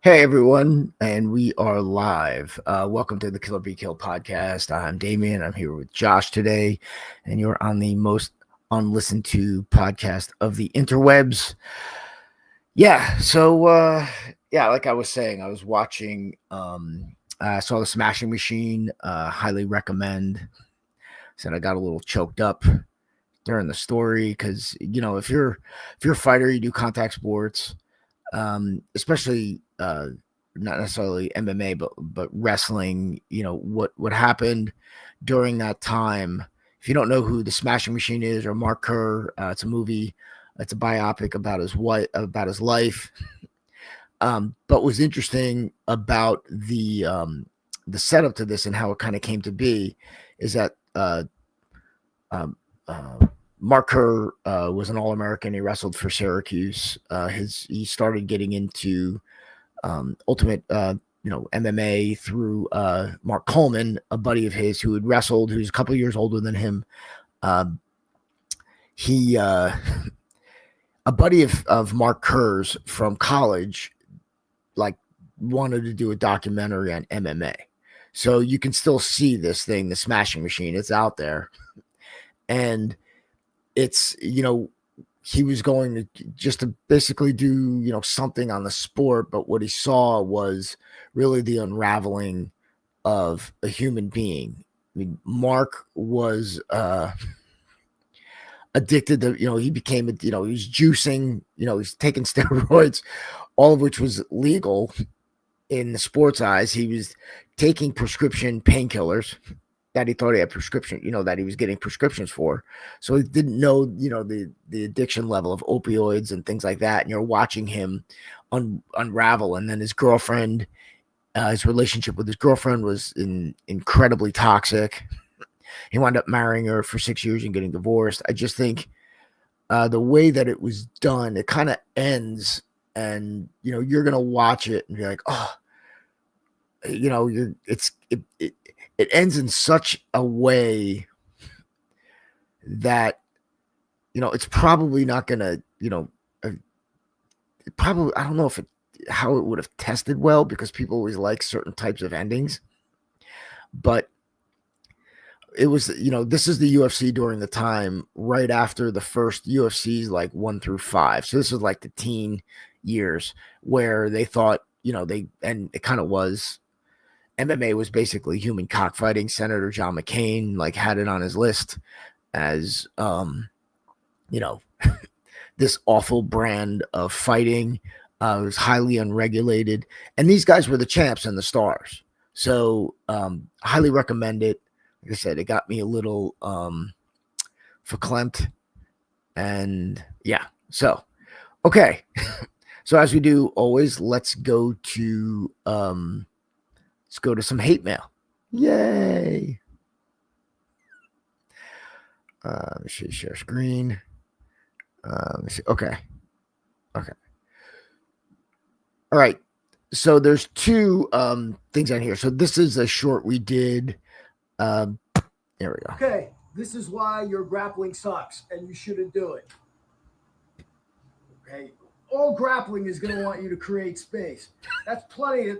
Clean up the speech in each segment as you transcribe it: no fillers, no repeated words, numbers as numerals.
Hey everyone, and we are live. Welcome to the Killer Be Kill podcast. I'm Damian. I'm here with Josh today, and you're on the most unlistened to podcast of the interwebs. Like I was saying, I was watching. I saw the Smashing Machine. Highly recommend. Said I got a little choked up during the story because if you're a fighter, you do contact sports, especially not necessarily MMA, but wrestling. What happened during that time. If you don't know who the Smashing Machine is or Mark Kerr, it's a movie. It's a biopic about his life. But what's interesting about the setup to this and how it kind of came to be is that Mark Kerr was an All-American. He wrestled for Syracuse. He started getting into ultimate MMA through Mark Coleman, a buddy of his who had wrestled, who's a couple of years older than him. A buddy of Mark Kerr's from college, wanted to do a documentary on MMA. So you can still see this thing, the Smashing Machine. It's out there. And it's, he was going to just to basically do, something on the sport. But what he saw was really the unraveling of a human being. I mean, Mark was addicted to, he became, he was juicing, he's taking steroids, all of which was legal in the sports eyes. He was taking prescription painkillers that he thought he had prescription, that he was getting prescriptions for. So he didn't know, the addiction level of opioids and things like that. And you're watching him unravel. And then his girlfriend, his relationship with his girlfriend was incredibly toxic. He wound up marrying her for 6 years and getting divorced. I just think the way that it was done, it kind of ends, and you're gonna watch it and be like, oh, it ends in such a way that it's probably not gonna probably, I don't know how it would have tested well, because people always like certain types of endings, but it was, this is the UFC during the time right after the first UFCs, like 1 through 5. So this was like the teen years where they thought, and it kind of was, MMA was basically human cockfighting. Senator John McCain had it on his list as, this awful brand of fighting. It was highly unregulated, and these guys were the champs and the stars. So highly recommend it. Like I said, it got me a little verklempt, and yeah. So okay. So as we do always, let's go to some hate mail. Yay! Let me see, share screen. Let me see. Okay. All right. So there's two things on here. So this is a short we did. There we go. Okay, this is why your grappling sucks and you shouldn't do it. Okay, all grappling is going to want you to create space. That's plenty of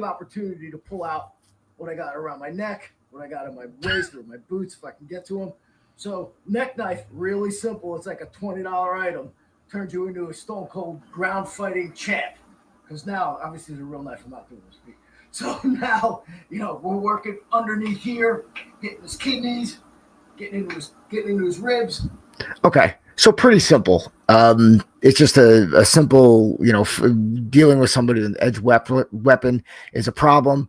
opportunity to pull out what I got around my neck, what I got in my waist or my boots if I can get to them. So neck knife, really simple. It's like a $20 item. Turns you into a stone cold ground fighting champ. Because now, obviously, it's a real knife. I'm not doing this. So now, we're working underneath here, hitting his kidneys, getting into his ribs. Okay, so pretty simple. It's just a simple, dealing with somebody with an edge weapon is a problem.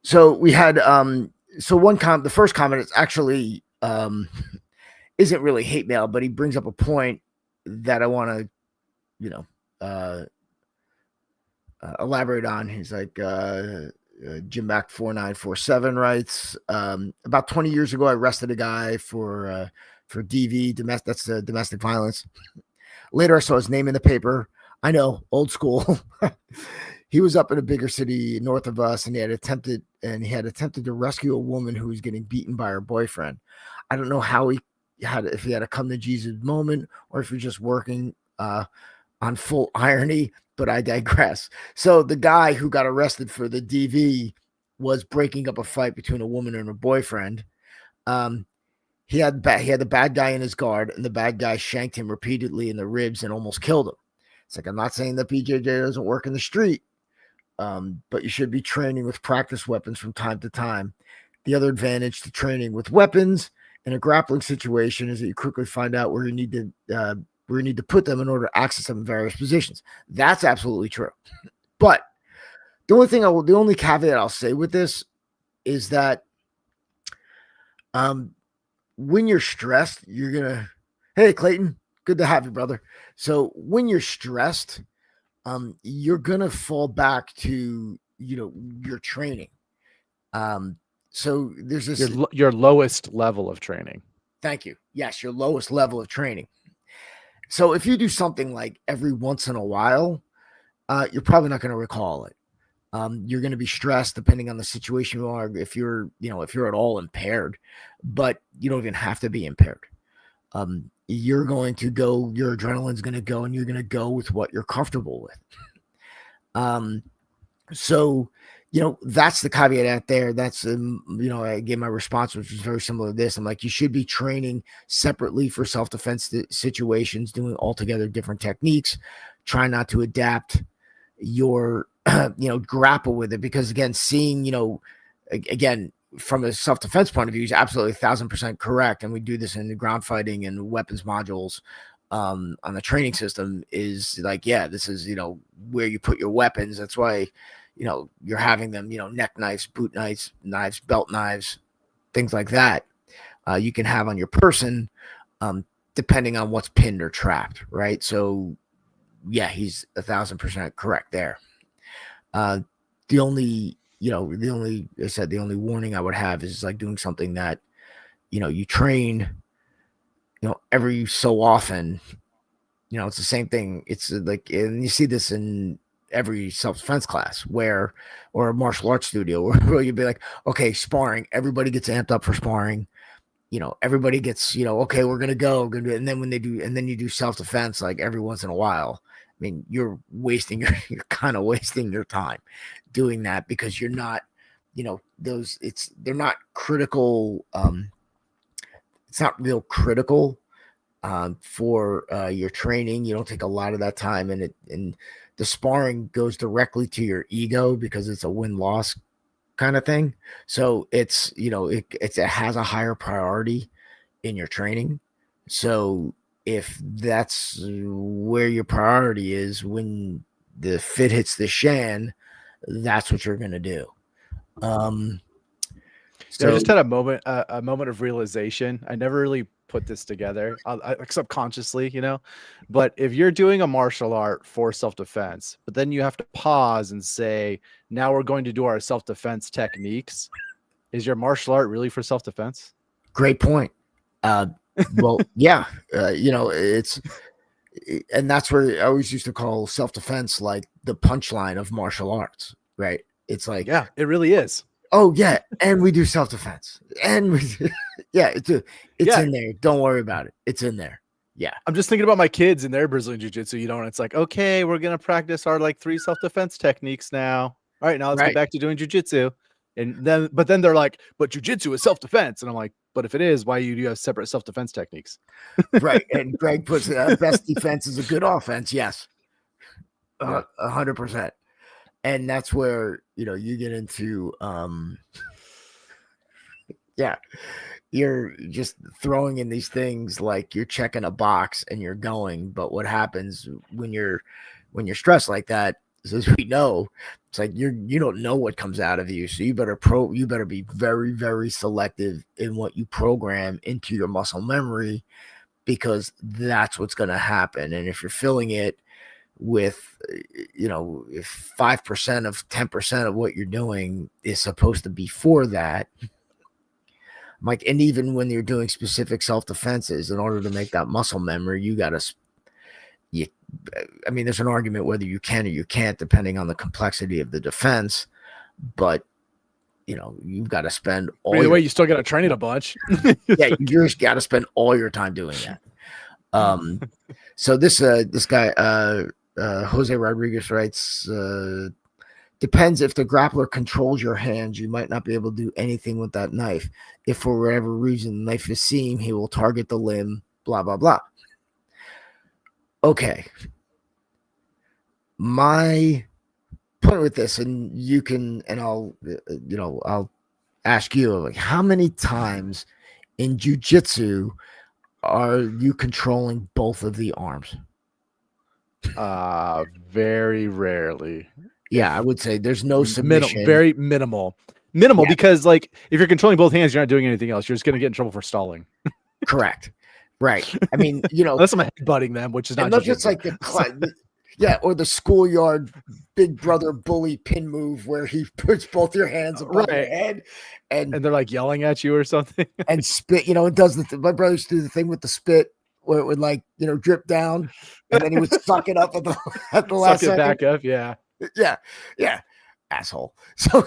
So we had, the first comment is actually isn't really hate mail, but he brings up a point that I want to, elaborate on. He's like, Jim Mac 4947 writes, about 20 years ago, I arrested a guy for DV, domestic violence. Later, I saw his name in the paper. I know, old school. He was up in a bigger city north of us, and he had attempted to rescue a woman who was getting beaten by her boyfriend. I don't know if he had a come to Jesus moment, or if he was just working on full irony. but I digress. So the guy who got arrested for the DV was breaking up a fight between a woman and her boyfriend. He had the bad guy in his guard, and the bad guy shanked him repeatedly in the ribs and almost killed him. It's like, I'm not saying that BJJ doesn't work in the street, but you should be training with practice weapons from time to time. The other advantage to training with weapons in a grappling situation is that you quickly find out where you need to put them in order to access them in various positions. That's absolutely true. But the only caveat I'll say with this is that when you're stressed, you're gonna, hey Clayton, good to have you, brother. So when you're stressed, you're gonna fall back to your training. So there's this your lowest level of training. Thank you. Yes, your lowest level of training. So if you do something like every once in a while, you're probably not going to recall it. You're going to be stressed depending on the situation you are. If you're at all impaired, but you don't even have to be impaired. You're going to go, your adrenaline's going to go, and you're going to go with what you're comfortable with. So, that's the caveat out there. That's, I gave my response, which was very similar to this. I'm like, you should be training separately for self-defense situations, doing altogether different techniques. Try not to adapt your, grapple with it, because again, seeing, again, from a self-defense point of view is absolutely 1,000% correct. And we do this in the ground fighting and weapons modules on the training system, is like, yeah, this is, where you put your weapons. That's why, you're having them, neck knives, boot knives, belt knives, things like that. You can have on your person, depending on what's pinned or trapped. Right. So yeah, he's 1,000% correct there. The only warning I would have is like doing something that, you train, every so often, it's the same thing. It's like, and you see this in every self-defense class or a martial arts studio where you'd be like, okay, sparring, everybody gets amped up for sparring. Everybody gets, okay, we're going to do it. And then when they do, and then you do self-defense, like every once in a while, I mean, you're kind of wasting your time doing that, because you're not, they're not critical. It's not real critical for your training. You don't take a lot of that time, and the sparring goes directly to your ego because it's a win-loss kind of thing. So it's, it has a higher priority in your training. So if that's where your priority is, when the fit hits the shan, that's what you're going to do. So I just had a moment of realization. I never really put this together, subconsciously, but if you're doing a martial art for self-defense, but then you have to pause and say, now we're going to do our self-defense techniques. Is your martial art really for self-defense? Great point. Well, yeah, it's, and that's where I always used to call self-defense like the punchline of martial arts, right? It's like, yeah, it really is. Oh yeah, and we do self-defense, and it's in there. Don't worry about it. It's in there. Yeah, I'm just thinking about my kids and their Brazilian jiu-jitsu. And it's like, okay, we're gonna practice our 3 self-defense techniques now. All right, now let's get back to doing jiu-jitsu. And then they're like, but jiu-jitsu is self-defense, and I'm like, but if it is, why do you have separate self-defense techniques? Right. And Greg puts best defense is a good offense. Yes, 100%. And that's where, you get into, you're just throwing in these things like you're checking a box and you're going. But what happens when you're stressed like that is, as we know, it's like you don't know what comes out of you. So you better be very, very selective in what you program into your muscle memory, because that's what's going to happen. And if you're filling it with, if 5% of 10% of what you're doing is supposed to be for that, like, and even when you're doing specific self-defenses, in order to make that muscle memory, there's an argument whether you can or you can't, depending on the complexity of the defense, but you've got to spend all the way, you still got to train it a bunch. Yeah, you just got to spend all your time doing that. So this guy, Jose Rodriguez writes, depends if the grappler controls your hands, you might not be able to do anything with that knife. If for whatever reason the knife is seam, he will target the limb, blah, blah, blah. Okay. My point with this, and you can, and I'll ask you, like, how many times in jiu-jitsu are you controlling both of the arms? Very rarely. Yeah, I would say there's no submission. Very minimal. Yeah. Because like if you're controlling both hands, you're not doing anything else. You're just gonna get in trouble for stalling. Correct. Right. I mean, unless I'm headbutting them, which is not just like or the schoolyard big brother bully pin move where he puts both your hands above your head and they're like yelling at you or something and spit. It does my brothers do the thing with the spit where it would like drip down and then he would suck it up at the last second. Back up. Yeah. Asshole. So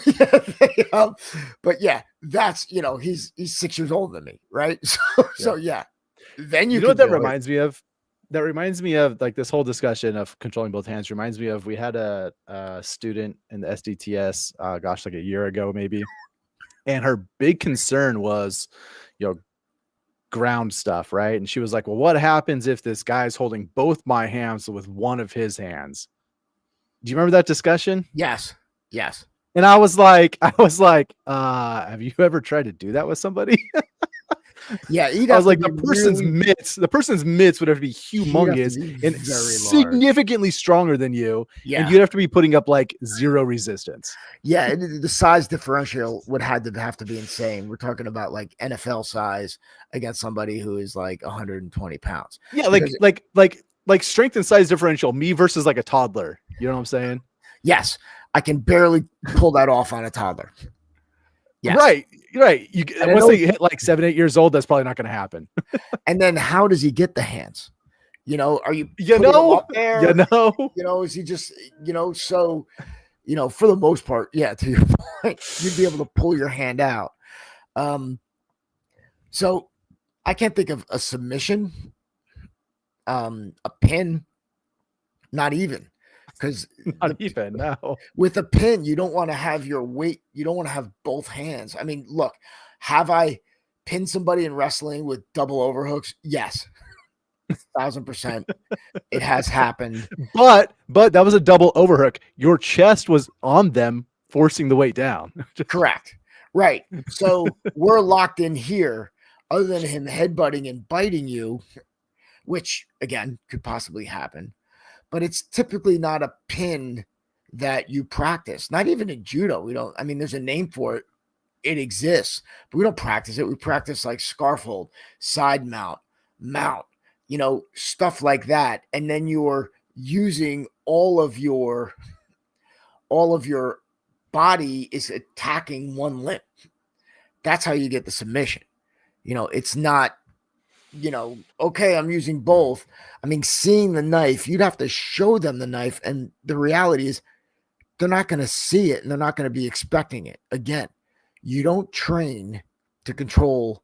but yeah, that's he's 6 years older than me, right? So yeah. Then you know what that reminds me of? That reminds me of like this whole discussion of controlling both hands. Reminds me of we had a student in the SDTS, like a year ago maybe, and her big concern was, ground stuff, right? And she was like, "Well, what happens if this guy's holding both my hands with one of his hands?" Do you remember that discussion? Yes. And I was like, have you ever tried to do that with somebody? Yeah, I was like, the person's mitts would have to be humongous and significantly stronger than you. Yeah. And you'd have to be putting up like zero resistance. Yeah, the size differential would have to be insane. We're talking about like NFL size against somebody who is like 120 pounds. Yeah, like strength and size differential, me versus like a toddler. You know what I'm saying? Yes. I can barely pull that off on a toddler. Yes. Right. Once they hit like 7, 8 years old, that's probably not going to happen. And then how does he get the hands? Are you up there? Is he just so for the most part, yeah, to your point, you'd be able to pull your hand out. So I can't think of a submission, a pin, not even. Because with a pin, you don't want to have your weight. You don't want to have both hands. I mean, look, have I pinned somebody in wrestling with double overhooks? Yes, 1,000%. It has happened. But that was a double overhook. Your chest was on them, forcing the weight down. Correct. Right. So we're locked in here. Other than him headbutting and biting you, which again could possibly happen. But it's typically not a pin that you practice. Not even in judo. There's a name for it. It exists, but we don't practice it. We practice like scarf hold, side mount, stuff like that. And then you're using all of your body is attacking one limb. That's how you get the submission. It's not, okay, I'm using both. Seeing the knife, you'd have to show them the knife. And the reality is they're not going to see it and they're not going to be expecting it. Again, you don't train to control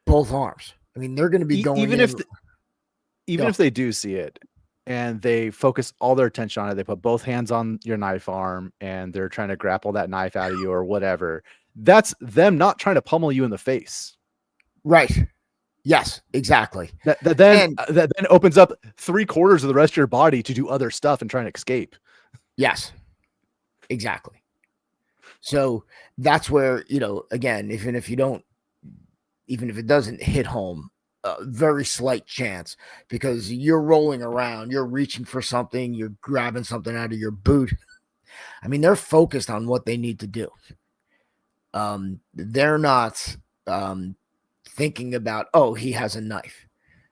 both arms. They're going to be going even if they do see it and they focus all their attention on it, they put both hands on your knife arm and they're trying to grapple that knife out of you or whatever. That's them not trying to pummel you in the face. Right. Yes, exactly. That then opens up 3/4 of the rest of your body to do other stuff and try and escape. Yes, exactly. So that's where, again, even if it doesn't hit home, a very slight chance because you're rolling around, you're reaching for something, you're grabbing something out of your boot. They're focused on what they need to do. They're not, thinking about, oh, he has a knife,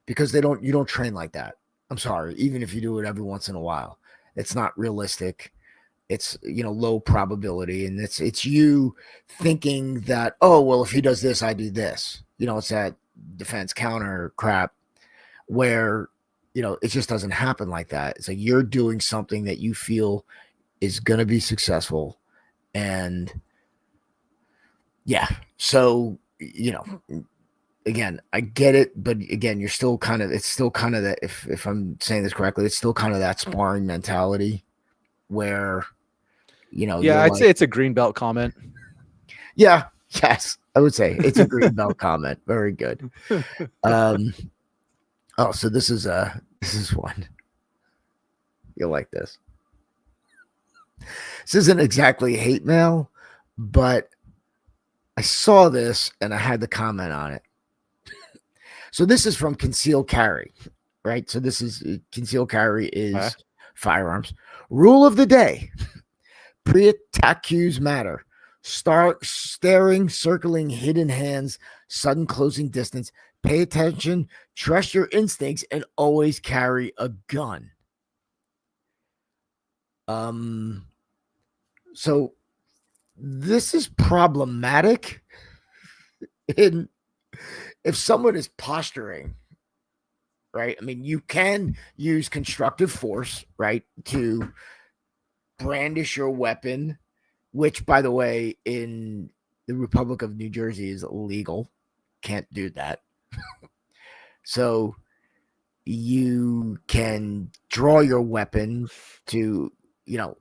because you don't train like that. I'm sorry. Even if you do it every once in a while, it's not realistic. It's, low probability. And it's you thinking that, oh, well, if he does this, I do this, it's that defense counter crap where, it just doesn't happen like that. It's like, you're doing something that you feel is going to be successful. And yeah, so, again, I get it, but again, you're still kind of, it's still kind of that, if I'm saying this correctly, it's still kind of that sparring mentality where, you know, Yeah, you're I'd like, say it's a green belt comment. yeah, yes, I would say it's a green belt comment. Very good. Oh, so this is one. You'll like this. This isn't exactly hate mail, but I saw this and I had to comment on it. So this is from Conceal Carry, right? So this is Conceal Carry is firearms. Rule of the day: pre-attack cues matter. Start staring, circling, hidden hands, sudden closing distance. Pay attention, trust your instincts, and always carry a gun. So this is problematic in if someone is posturing, right? I mean, you can use constructive force, right, to brandish your weapon, which, by the way, in the Republic of New Jersey is illegal. Can't do that. So you can draw your weapon to, you know,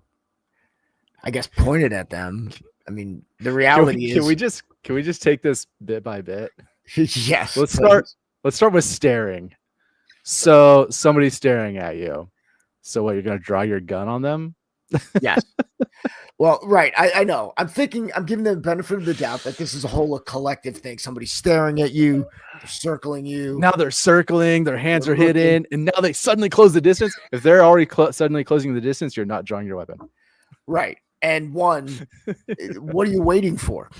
I guess point it at them. I mean, the reality Can is, we just take this bit by bit? yes. Let's start with staring. So somebody's staring at you. So what, you're gonna draw your gun on them? Yes. Well, right. I know. I'm giving them the benefit of the doubt that this is a whole collective thing. Somebody's staring at you, they're circling you. Now they're circling, their hands are hidden, and now they suddenly close the distance. If they're already suddenly closing the distance, you're not drawing your weapon. Right. And one, what are you waiting for?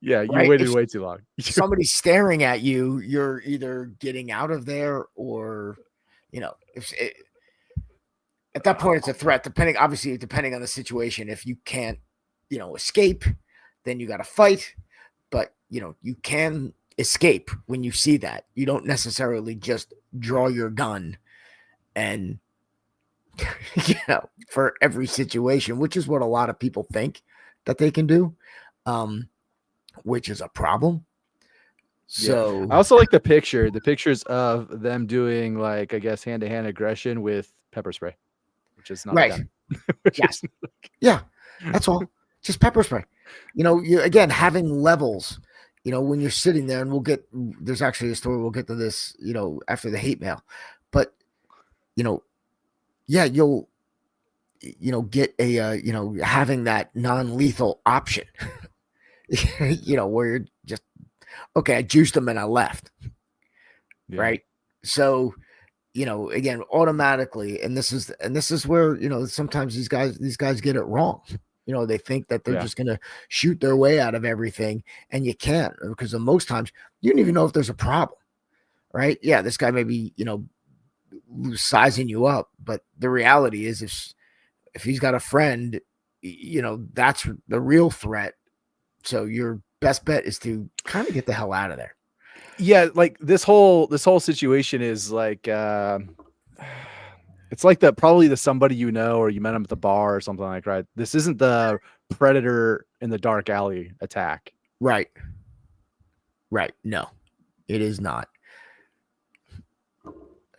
Yeah, you right? waited way too long. Somebody's staring at you, you're either getting out of there or, you know, at that point it's a threat, depending on the situation. If you can't, you know, escape, then you got to fight. But, you know, you can escape when you see that. You don't necessarily just draw your gun and, you know, for every situation, which is what a lot of people think that they can do, which is a problem. So yeah. I also like the pictures of them doing, like, I guess, hand-to-hand aggression with pepper spray, which is not right. Yes. Yeah, that's all. Just pepper spray. You know, you again having levels. You know, when you're sitting there, and there's actually a story. We'll get to this, you know, after the hate mail, but you know, yeah, you'll, you know, get a, you know, having that non-lethal option. You know, where you're just, okay, I juiced them and I left. Yeah. Right. So, you know, again, automatically, and this is where, you know, sometimes these guys get it wrong. You know, they think that they're just going to shoot their way out of everything, and you can't, because most times you don't even know if there's a problem, right? Yeah, this guy may be, you know, sizing you up, but the reality is, if he's got a friend, you know, that's the real threat. So your best bet is to kind of get the hell out of there. Yeah, like this whole situation is like, it's like probably the somebody you know, or you met him at the bar or something like, right? This isn't the predator in the dark alley attack. Right. No, it is not.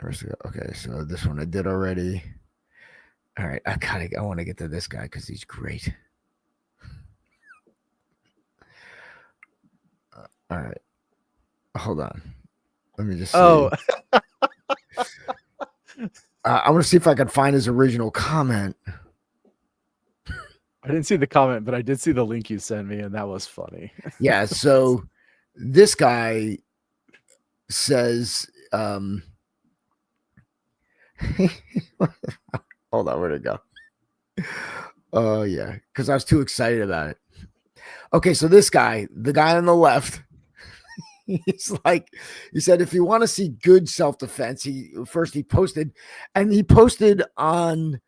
Okay, so this one I did already. All right, I want to get to this guy because he's great. All right, hold on. Let me just see. Oh. I want to see if I can find his original comment. I didn't see the comment, but I did see the link you sent me, and that was funny. Yeah, so this guy says, hold on, where'd it go? Oh, yeah, because I was too excited about it. Okay, so this guy, the guy on the left, he's like, he said, if you want to see good self-defense, he posted on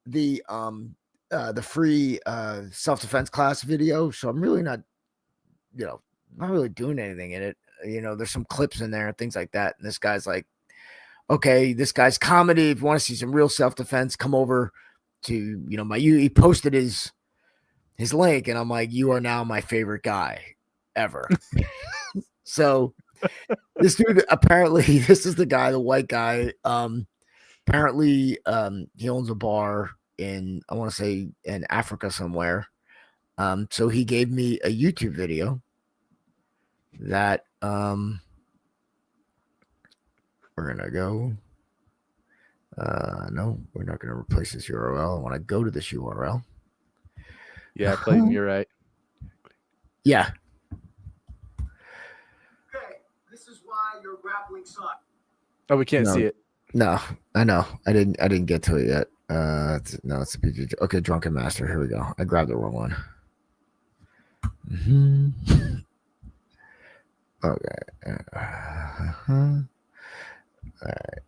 the free self-defense class video. So I'm really not, you know, not really doing anything in it. You know, there's some clips in there and things like that. And this guy's like, okay, this guy's comedy. If you want to see some real self-defense, come over to, you know, he posted his link, and I'm like, you are now my favorite guy ever. So This dude apparently, this is the guy, the white guy. Apparently, he owns a bar in, I want to say, in Africa somewhere. So he gave me a YouTube video that we're gonna go. No, we're not gonna replace this URL. I want to go to this URL. Yeah, Clayton, you're right. Yeah. Okay, this is why your grappling sucks. Oh, we can't see it. No, I know. I didn't get to it yet. No, it's okay. Drunken Master. Here we go. I grabbed the wrong one. Okay. All right.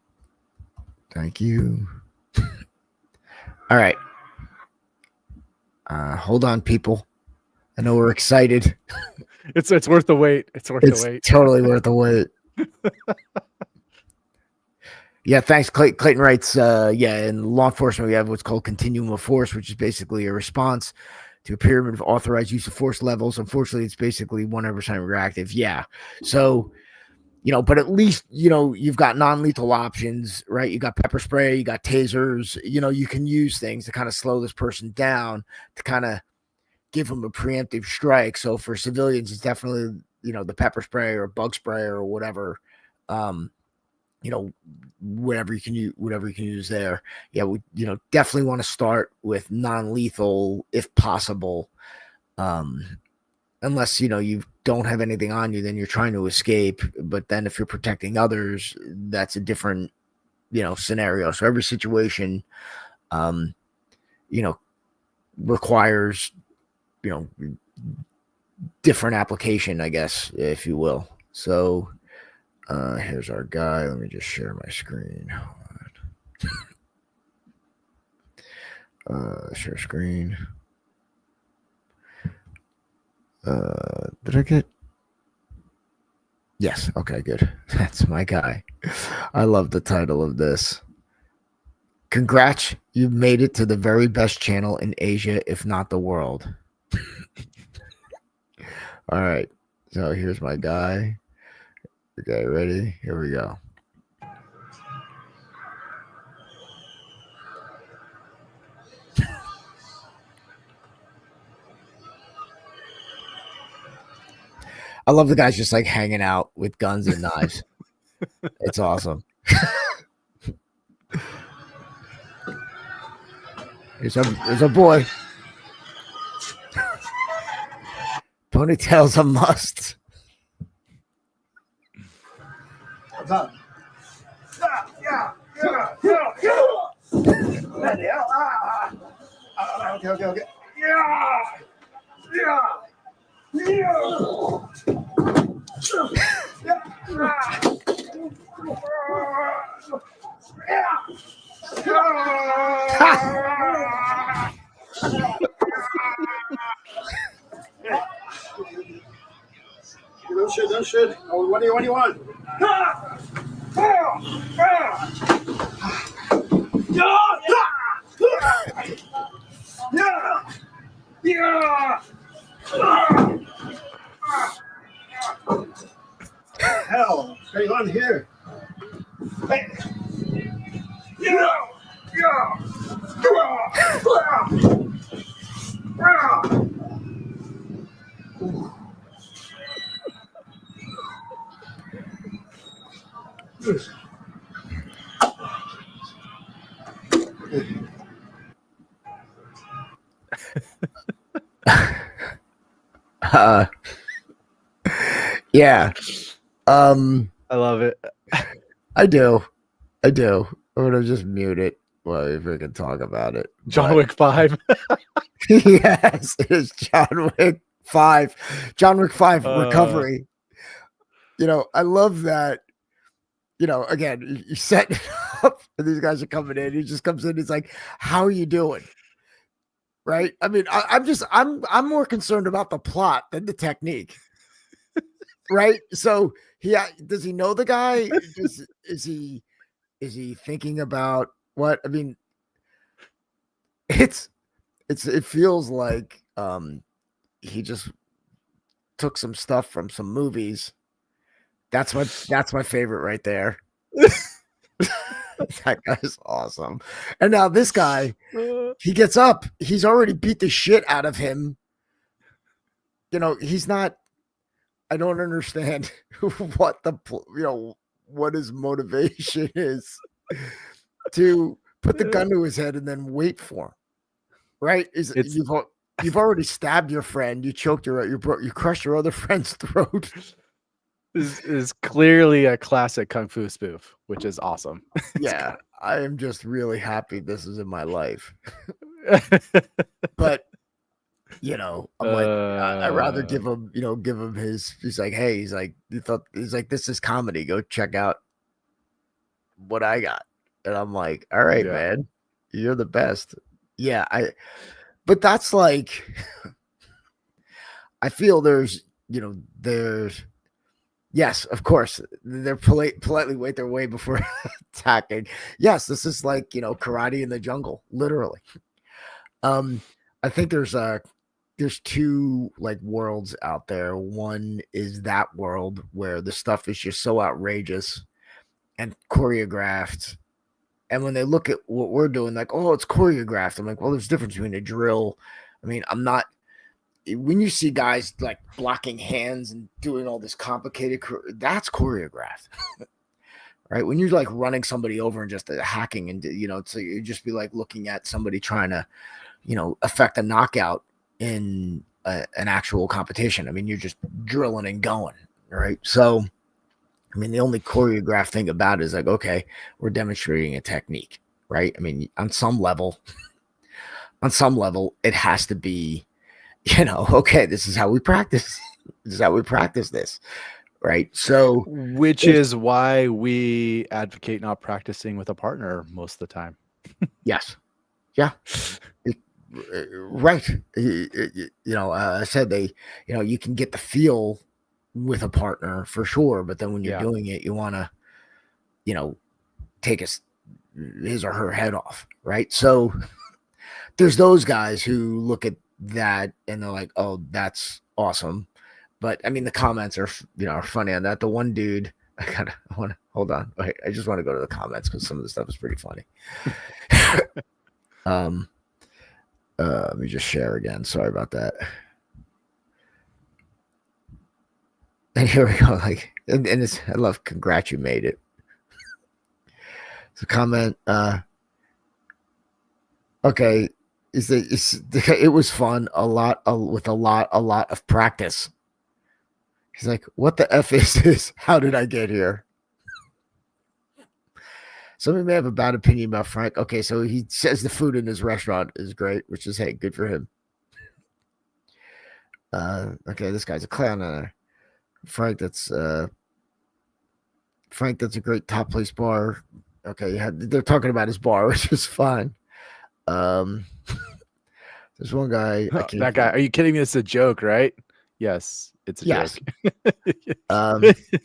Thank you. All right. Hold on, people. I know we're excited. It's worth the wait. It's worth the wait. Totally worth the wait. Yeah, thanks. Clayton writes, in law enforcement, we have what's called continuum of force, which is basically a response to a pyramid of authorized use of force levels. Unfortunately, it's basically 100% reactive. Yeah. So, but at least, you've got non-lethal options, right? You got pepper spray, you got tasers, you can use things to kind of slow this person down, to kind of give them a preemptive strike. So for civilians, it's definitely, the pepper spray or bug spray or whatever, whatever you can use there. Yeah, we definitely want to start with non-lethal if possible. Unless you don't have anything on you, then you're trying to escape. But then if you're protecting others, that's a different scenario. So every situation requires different application, I guess, if you will. So here's our guy. Let me just share my screen. Share screen. Did I get? Yes. Okay, good. That's my guy. I love the title of this. Congrats, you've made it to the very best channel in Asia, if not the world. All right. So here's my guy. Okay, ready? Here we go. I love the guys just like hanging out with guns and knives. It's awesome. There's a boy. Ponytail's a must. What's up? Yeah. Okay. No shit. Oh, what do you want? Hell, what's going on here? Hey. Yeah. I love it. I do. I'm gonna just mute it while we can talk about it. John Wick 5. Yes, it is John Wick 5. John Wick 5 recovery. I love that. Again, you set it up and these guys are coming in. He just comes in, he's like, how are you doing? Right? I mean, I'm more concerned about the plot than the technique. Right? So does he know the guy? Is he thinking about what? I mean, it feels like he just took some stuff from some movies That's my favorite right there. That guy's awesome. And now this guy, he gets up. He's already beat the shit out of him. You know, he's not. I don't understand what what his motivation is to put the gun to his head and then wait for him. Right? You've already stabbed your friend. You choked you crushed your other friend's throat. This is clearly a classic kung fu spoof, which is awesome. Yeah, I am just really happy this is in my life. But I'm like, I'd rather give him his. He's like, hey, he's like, this is comedy. Go check out what I got. And I'm like, all right, man, you're the best. Yeah, but that's like, I feel there's, yes, of course, they're politely wait their way before attacking. Yes, this is like, karate in the jungle, literally. I think there's two like worlds out there. One is that world where the stuff is just so outrageous and choreographed. And when they look at what we're doing, like, oh, it's choreographed. I'm like, well, there's a difference between a drill. I mean, when you see guys like blocking hands and doing all this complicated, that's choreographed. Right? When you're like running somebody over and just hacking and, so you just be like looking at somebody trying to, affect a knockout in an actual competition. I mean, you're just drilling and going, right? So, I mean, the only choreographed thing about it is like, okay, we're demonstrating a technique, right? I mean, on some level, it has to be, okay, this is how we practice. This is how we practice this, right? So, which is why we advocate not practicing with a partner most of the time. Yes. Yeah. Right. I said you can get the feel with a partner for sure, but then when you're doing it, you want to, take his or her head off, right? So there's those guys who look at that and they're like, oh, that's awesome. But I mean, the comments are, are funny on that. The one dude, hold on. Wait, I just want to go to the comments because some of the stuff is pretty funny. Let me just share again. Sorry about that. And here we go. Like, and it's, I love, congrats, you made it. So comment. Okay. It was fun. With a lot of practice. He's like, what the F is this? How did I get here? Somebody may have a bad opinion about Frank. Okay, so he says the food in his restaurant is great, which is, hey, good for him. Okay, this guy's a clown. Frank, that's a great top place bar. Okay, they're talking about his bar, which is fine. There's one guy. That guy. Are you kidding me? It's a joke, right? Yes, it's a joke.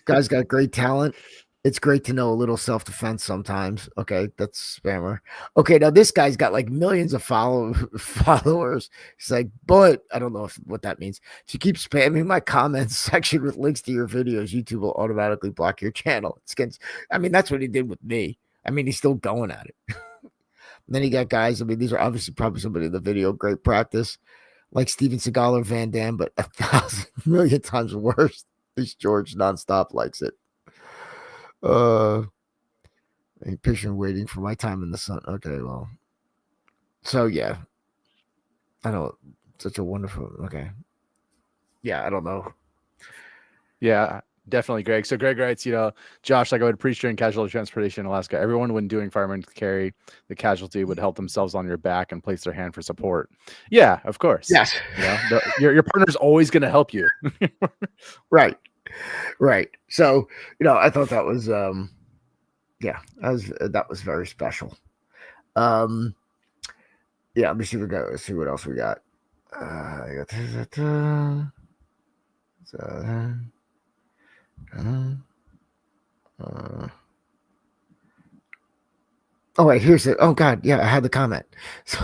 Guy's got great talent. It's great to know a little self-defense sometimes. Okay, that's spammer. Okay, now this guy's got like millions of followers. He's like, but I don't know what that means. If you keep spamming my comments section with links to your videos, YouTube will automatically block your channel. I mean, that's what he did with me. I mean, he's still going at it. And then he got guys. I mean, these are obviously probably somebody in the video. Great practice, like Steven Seagal or Van Damme, but 1,000 million times worse. This George nonstop likes it. Patient waiting for my time in the sun. Okay, well, so yeah, I know, such a wonderful. Okay, yeah, I don't know. Yeah, definitely, Greg. So Greg writes, Josh, like I would preach during casualty transportation in Alaska. Everyone, when doing fireman carry, the casualty would help themselves on your back and place their hand for support. Yeah, of course. Yes. Your partner's always going to help you. Right. So, I thought that was, that was very special. Yeah, let me see what else we got. I got oh wait, here's it. Oh God, yeah, I had the comment. So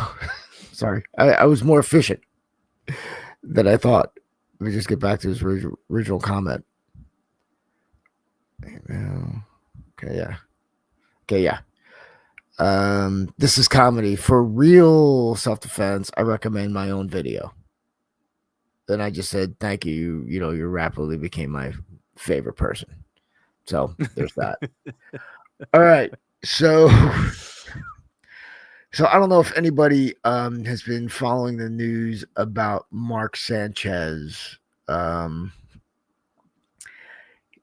sorry, I was more efficient than I thought. Let me just get back to his original comment. Okay, yeah. Okay, yeah. This is comedy. For real self-defense, I recommend my own video. Then I just said, thank you. You know, you rapidly became my favorite person. So there's that. All right. So I don't know if anybody has been following the news about Mark Sanchez.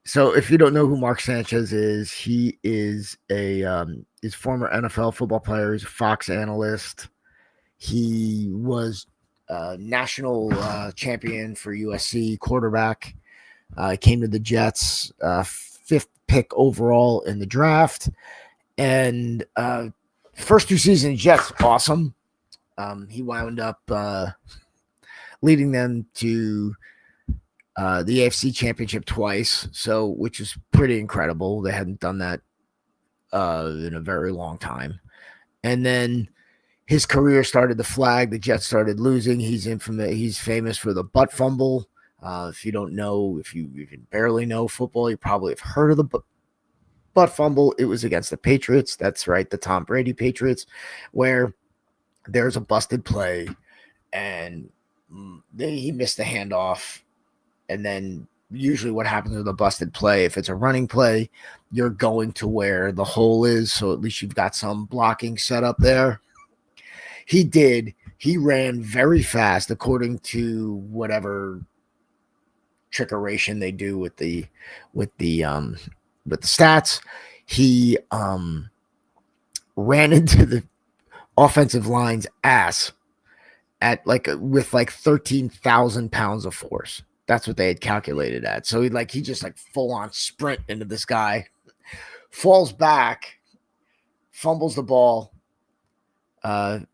So if you don't know who Mark Sanchez is, he is is former NFL football player. He's a Fox analyst. He was national champion for USC quarterback. Came to the Jets, 5th pick overall in the draft, and first 2 seasons Jets awesome. He wound up leading them to the AFC Championship twice, so which is pretty incredible. They hadn't done that in a very long time. And then his career started to flag. The Jets started losing. He's infamous. He's famous for the butt fumble. If you don't know, if you even barely know football, you probably have heard of the butt fumble. It was against the Patriots. That's right, the Tom Brady Patriots, where there's a busted play, and he missed the handoff. And then usually what happens with a busted play, if it's a running play, you're going to where the hole is, so at least you've got some blocking set up there. He did. He ran very fast, according to whatever trickeration they do with the stats. He ran into the offensive line's ass at with 13,000 pounds of force. That's what they had calculated at. So he just full on sprint into this guy, falls back, fumbles the ball.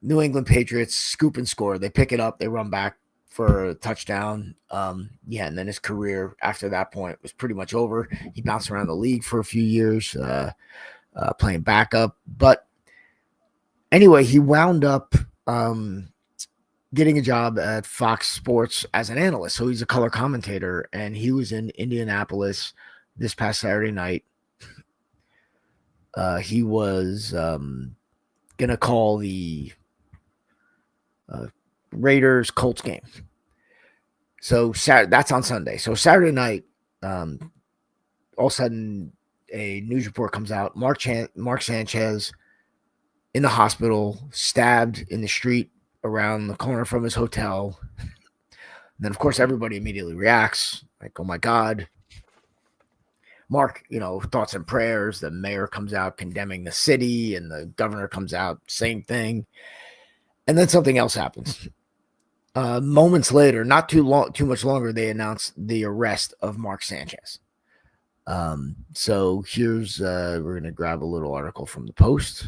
New England Patriots scoop and score. They pick it up. They run back for a touchdown. And then his career after that point was pretty much over. He bounced around the league for a few years, playing backup. But anyway, he wound up getting a job at Fox Sports as an analyst. So he's a color commentator, and he was in Indianapolis this past Saturday night. He was going to call the Raiders Colts game. So that's on Sunday. So Saturday night, all of a sudden a news report comes out. Mark Sanchez in the hospital, stabbed in the street around the corner from his hotel. And then, of course, everybody immediately reacts like, oh my God. Mark, thoughts and prayers. The mayor comes out condemning the city, and the governor comes out, same thing. And then something else happens. Moments later, not too much longer, they announced the arrest of Mark Sanchez. So here's, we're going to grab a little article from the Post.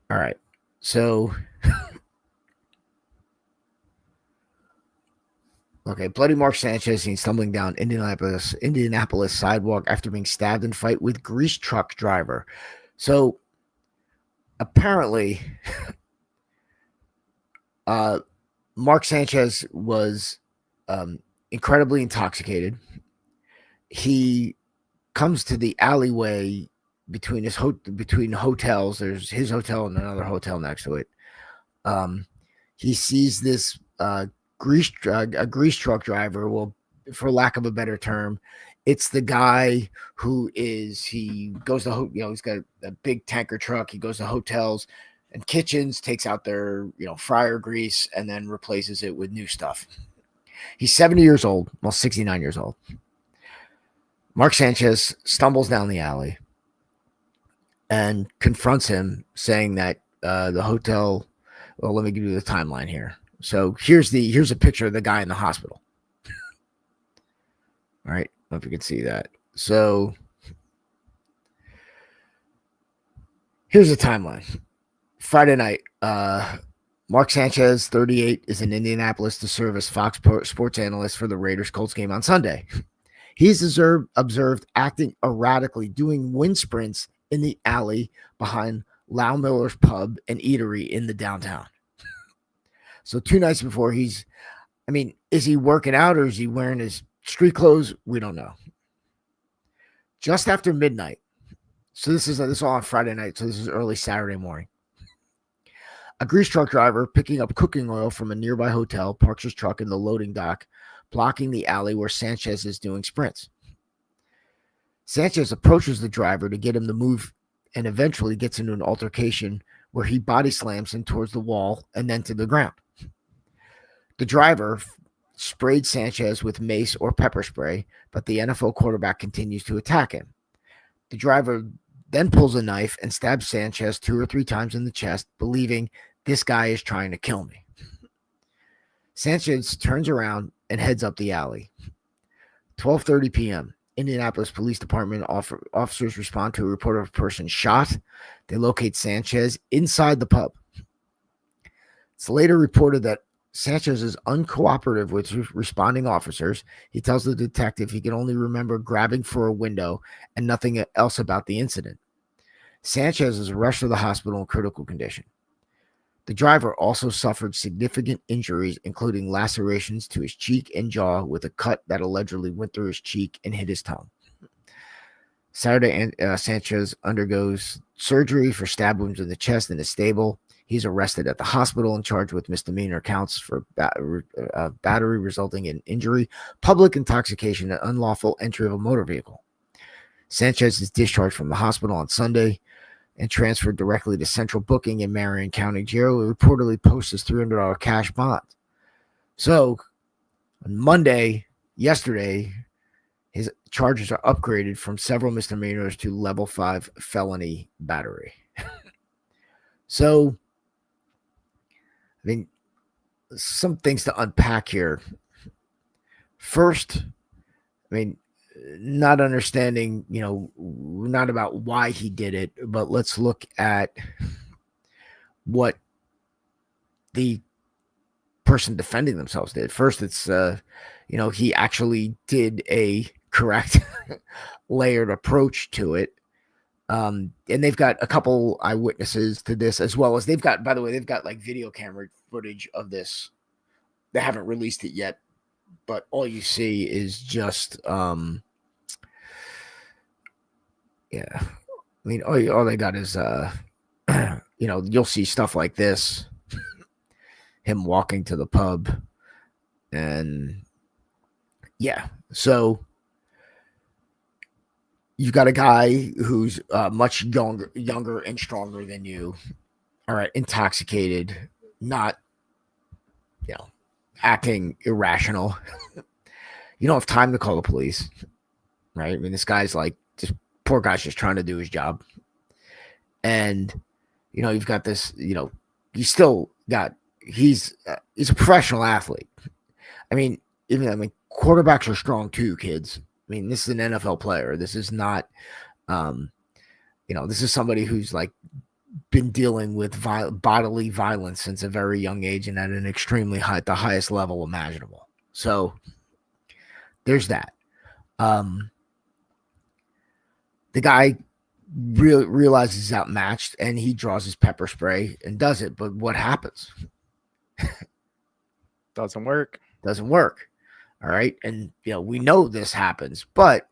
All right. So, okay, bloody Mark Sanchez seen stumbling down Indianapolis sidewalk after being stabbed in fight with grease truck driver. So, apparently, Mark Sanchez was incredibly intoxicated. He comes to the alleyway between hotels. There's his hotel and another hotel next to it. He sees this grease truck driver. Well, for lack of a better term, it's the guy he goes to he's got a big tanker truck. He goes to hotels and kitchens, takes out their fryer grease, and then replaces it with new stuff. He's 70 years old, well, 69 years old. Mark Sanchez stumbles down the alley and confronts him, saying that the hotel. Well, let me give you the timeline here. So here's a picture of the guy in the hospital. All right, I don't know if you can see that. So here's the timeline. Friday night, Mark Sanchez, 38, is in Indianapolis to serve as Fox Sports analyst for the Raiders Colts game on Sunday. He's observed acting erratically, doing wind sprints in the alley behind Lau Miller's Pub and Eatery in the downtown. So 2 nights before, is he working out or is he wearing his street clothes? We don't know. just after midnight. So this is all on Friday night. So this is early Saturday morning. A grease truck driver picking up cooking oil from a nearby hotel parks his truck in the loading dock, blocking the alley where Sanchez is doing sprints. Sanchez approaches the driver to get him to move and eventually gets into an altercation where he body slams him towards the wall and then to the ground. The driver sprayed Sanchez with mace or pepper spray, but the NFL quarterback continues to attack him. The driver then pulls a knife and stabs Sanchez 2 or 3 times in the chest, believing this guy is trying to kill me. Sanchez turns around and heads up the alley. 12:30 p.m. Indianapolis Police Department officers respond to a report of a person shot. They locate Sanchez inside the pub. It's later reported that Sanchez is uncooperative with responding officers. He tells the detective he can only remember grabbing for a window and nothing else about the incident. Sanchez is rushed to the hospital in critical condition. The driver also suffered significant injuries, including lacerations to his cheek and jaw with a cut that allegedly went through his cheek and hit his tongue. Saturday, Sanchez undergoes surgery for stab wounds in the chest and is stable. He's arrested at the hospital and charged with misdemeanor counts for battery resulting in injury, public intoxication, and unlawful entry of a motor vehicle. Sanchez is discharged from the hospital on Sunday and transferred directly to central booking in Marion County Jail. He reportedly posts his $300 cash bond. So on Monday, yesterday, his charges are upgraded from several misdemeanors to level 5 felony battery. So, I mean, some things to unpack here. First, I mean, not understanding, not about why he did it, but let's look at what the person defending themselves did. First, it's, he actually did a correct layered approach to it. And they've got a couple eyewitnesses to this, as well as they've got like video camera footage of this. They haven't released it yet, but all you see is just, yeah. I mean, all they got is, you'll see stuff like this, him walking to the pub, and yeah. So you've got a guy who's much younger and stronger than you. All right, intoxicated, not, acting irrational. You don't have time to call the police, right? I mean, this guy's like, just poor guy's just trying to do his job. And, you've got this, you still got, he's a professional athlete. I mean, quarterbacks are strong too, kids. I mean, this is an NFL player. This is not, this is somebody who's like been dealing with bodily violence since a very young age and at an extremely high, the highest level imaginable. So there's that. The guy realizes he's outmatched and he draws his pepper spray and does it. But what happens? Doesn't work. All right. And, we know this happens, but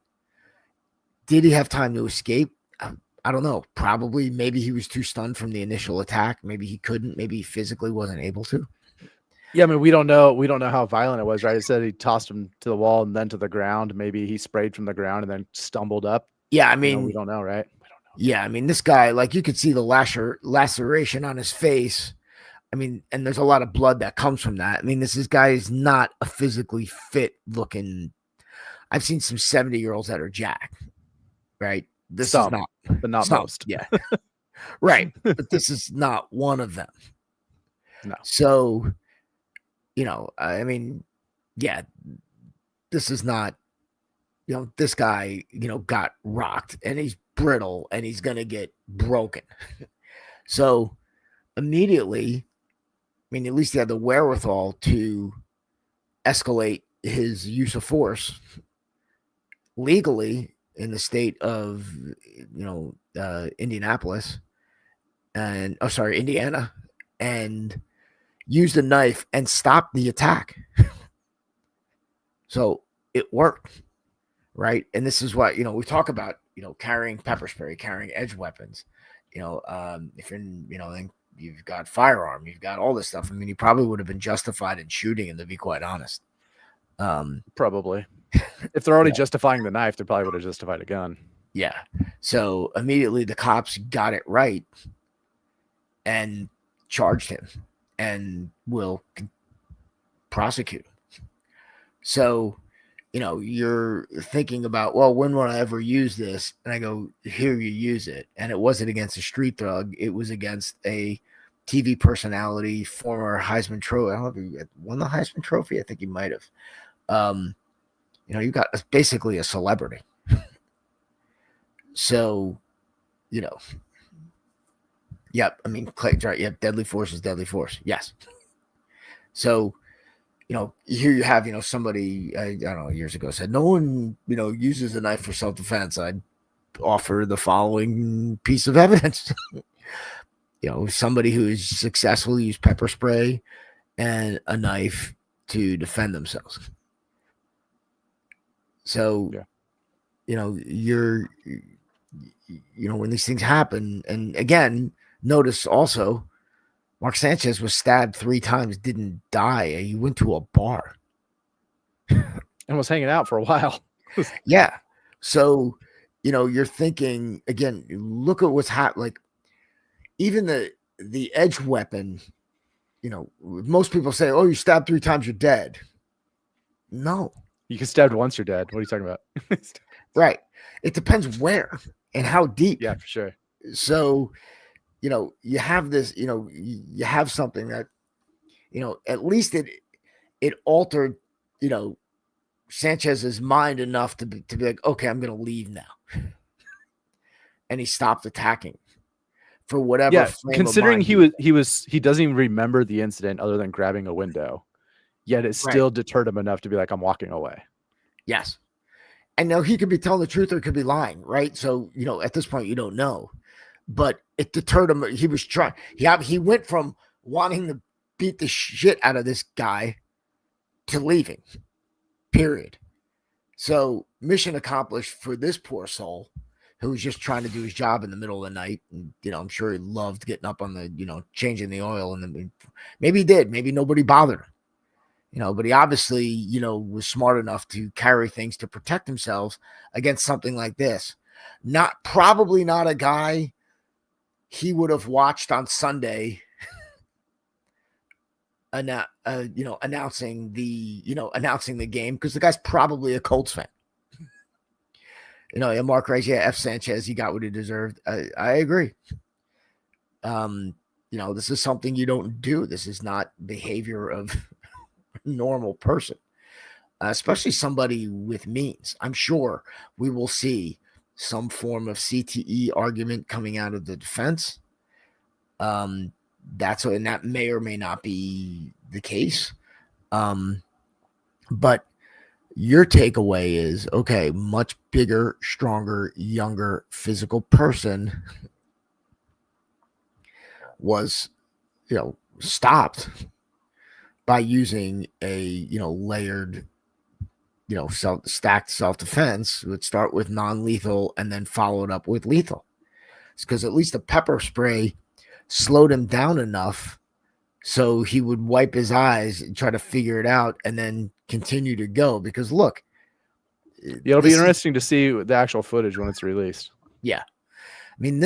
did he have time to escape? I don't know. Probably. Maybe he was too stunned from the initial attack. Maybe he couldn't. Maybe he physically wasn't able to. Yeah, I mean, we don't know. We don't know how violent it was, right? It said he tossed him to the wall and then to the ground. Maybe he sprayed from the ground and then stumbled up. Yeah, I mean, we don't know, right? We don't know. Yeah, I mean, this guy, like, you could see the laceration on his face. I mean, and there's a lot of blood that comes from that. I mean, this guy is not a physically fit looking. I've seen some 70-year-olds that are jacked, right? This is not, but not some, most. Yeah, right. But this is not one of them. No. So, I mean, yeah, this is not. This guy, got rocked and he's brittle and he's gonna get broken. So immediately, I mean, at least he had the wherewithal to escalate his use of force legally in the state of, Indianapolis Indiana, and used a knife and stopped the attack. So it worked, right? And this is what, we talk about, carrying pepper spray, carrying edge weapons, if you're, then you've got firearm, you've got all this stuff. I mean, you probably would have been justified in shooting him, to be quite honest. Probably. If they're already justifying the knife, they probably would have justified a gun. Yeah. So immediately the cops got it right and charged him and will prosecute him. So, you're thinking about, well, when will I ever use this? And I go, here you use it. And it wasn't against a street thug. It was against a TV personality, former Heisman Trophy. I don't know if he won the Heisman Trophy. I think he might have. You got basically a celebrity. So, yep. I mean, Clayton's right. Yep. Deadly force is deadly force. Yes. So, here you have, somebody, I don't know, years ago said, no one, uses a knife for self-defense. I'd offer the following piece of evidence. Somebody who has successfully used pepper spray and a knife to defend themselves. So, you're, when these things happen, and again, notice also, Mark Sanchez was stabbed 3 times, didn't die. He went to a bar and was hanging out for a while. Yeah. So, you're thinking again, look at what's happened. Like even the edge weapon, most people say, oh, you stabbed 3 times, you're dead. No. You can stab once, you're dead. What are you talking about? Right. It depends where and how deep. Yeah, for sure. So, you have this, you have something that, at least it altered, Sanchez's mind enough to be like, okay, I'm going to leave now. And he stopped attacking for whatever. Yeah, considering he doesn't even remember the incident other than grabbing a window, yet it still deterred him enough to be like, I'm walking away. Yes. And now he could be telling the truth or he could be lying, right? So, at this point, you don't know. But it deterred him. He was trying. He went from wanting to beat the shit out of this guy to leaving. Period. So mission accomplished for this poor soul who was just trying to do his job in the middle of the night. And, I'm sure he loved getting up on the, changing the oil. And then maybe he did. Maybe nobody bothered him. But he obviously, was smart enough to carry things to protect themselves against something like this. Probably not a guy he would have watched on Sunday, announcing the game, because the guy's probably a Colts fan. Mark Rice, F. Sanchez, he got what he deserved. I agree. This is something you don't do. This is not behavior of a normal person, especially somebody with means. I'm sure we will see some form of CTE argument coming out of the defense. And that may or may not be the case. But your takeaway is, okay, much bigger, stronger, younger physical person was, stopped by using a, layered, stacked self-defense. Would start with non-lethal and then followed up with lethal. It's because at least the pepper spray slowed him down enough so he would wipe his eyes and try to figure it out and then continue to go. Because look, it'll be interesting to see the actual footage when it's released. Yeah. I mean,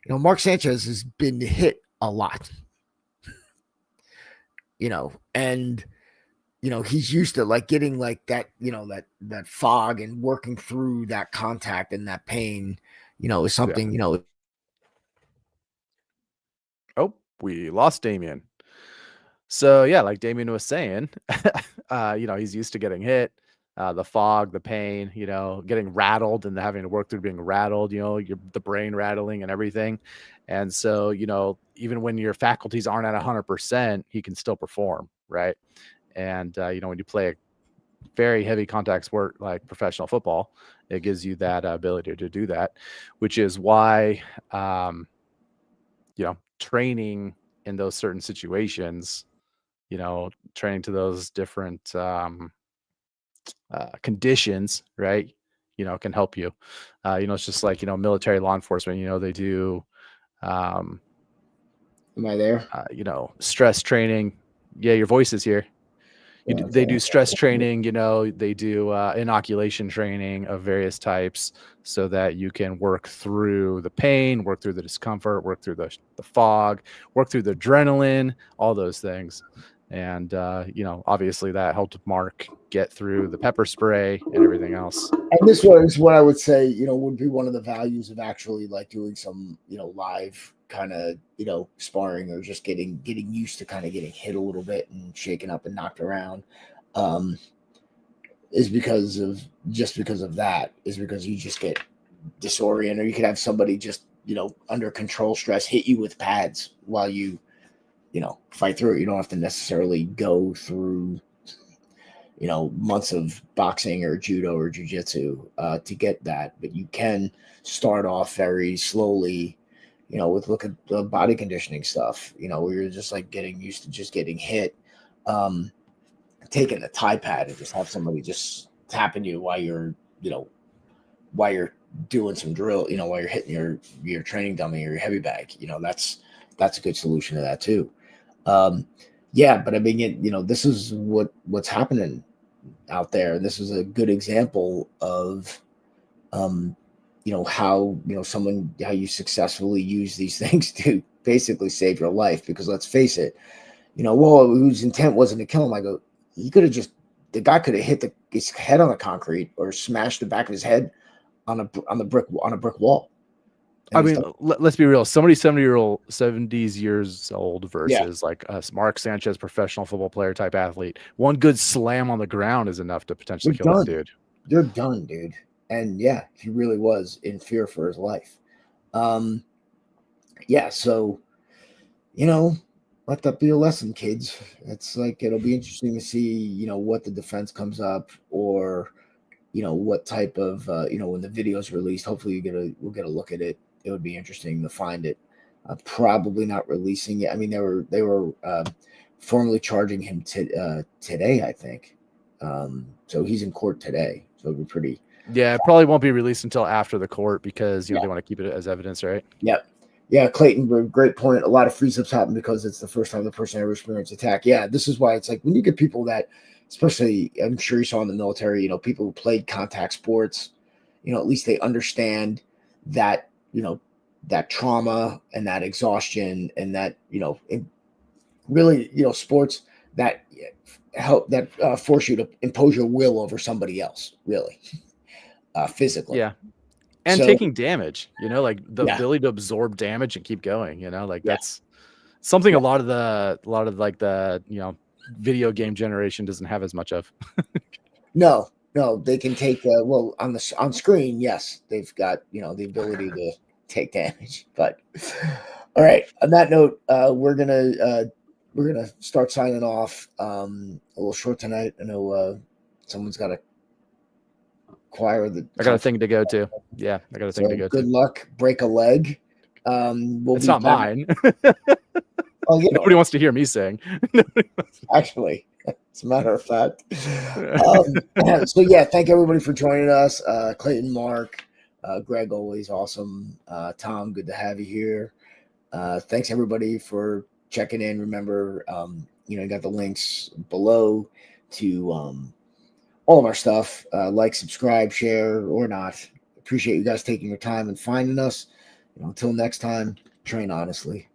Mark Sanchez has been hit a lot, and he's used to like getting like that, that fog and working through that contact and that pain, is something, Oh, we lost Damian. So yeah, like Damian was saying, he's used to getting hit, the fog, the pain, getting rattled and having to work through being rattled, the brain rattling and everything. And so, even when your faculties aren't at 100%, he can still perform. Right. And, when you play a very heavy contact sport like professional football, it gives you that ability to do that, which is why, training in those certain situations, training to those different conditions, right? can help you. It's just like, military law enforcement, they do, Am I there? stress training. Yeah, your voice is here. Yeah, They okay. do stress training, they do inoculation training of various types so that you can work through the pain, work through the discomfort, work through the fog, work through the adrenaline, all those things. And, obviously that helped Mark get through the pepper spray and everything else. And this was what I would say, would be one of the values of actually like doing some, live kind of, sparring, or just getting used to kind of getting hit a little bit and shaken up and knocked around. Is because of that, is because you just get disoriented, or you could have somebody just, under control stress hit you with pads while you, fight through it. You don't have to necessarily go through, months of boxing or judo or jiu-jitsu to get that, but you can start off very slowly, look at the body conditioning stuff, where you're just like getting used to just getting hit, taking a tie pad and just have somebody just tapping you while you're doing some drill, while you're hitting your training dummy or your heavy bag. That's a good solution to that too. Yeah, but I mean, this is what's happening out there. And this is a good example of, how how you successfully use these things to basically save your life. Because let's face it, whose intent wasn't to kill him. I go, the guy could have hit his head on the concrete or smashed the back of his head on a brick wall. I mean, let's be real. Somebody 70 years old versus like Mark Sanchez, professional football player type athlete. One good slam on the ground is enough to potentially kill that dude. You're done, dude. And yeah, he really was in fear for his life. Yeah, so let that be a lesson, kids. It's like, it'll be interesting to see, what the defense comes up, or what type of when the video's released. Hopefully we'll get a look at it. It would be interesting to find it. Probably not releasing it. I mean, they were formally charging him today, I think. So he's in court today. So it'll be pretty. Yeah, it probably won't be released until after the court because they want to keep it as evidence, right? Yep. Yeah, Clayton, great point. A lot of freeze-ups happen because it's the first time the person ever experienced attack. Yeah, this is why it's like when you get people that, especially, I'm sure you saw in the military, people who played contact sports, at least they understand that, that trauma and that exhaustion and that, really, sports that help, that force you to impose your will over somebody else, really, physically. Yeah. And taking damage, like the ability to absorb damage and keep going, that's something a lot of the video game generation doesn't have as much of. No, they can take on screen. Yes, they've got the ability to take damage. But all right, on that note, we're gonna start signing off. A little short tonight. I know someone's got a choir. I got a thing to go to. Yeah, I got a thing to go to. Good luck. Break a leg. It's not mine. Oh, nobody wants to hear me sing. Actually, as a matter of fact. So yeah, thank everybody for joining us. Clayton, Mark, Greg, always awesome. Tom, good to have you here. Thanks everybody for checking in. Remember, you got the links below to all of our stuff. Like, subscribe, share, or not. Appreciate you guys taking your time and finding us. Until next time, train honestly.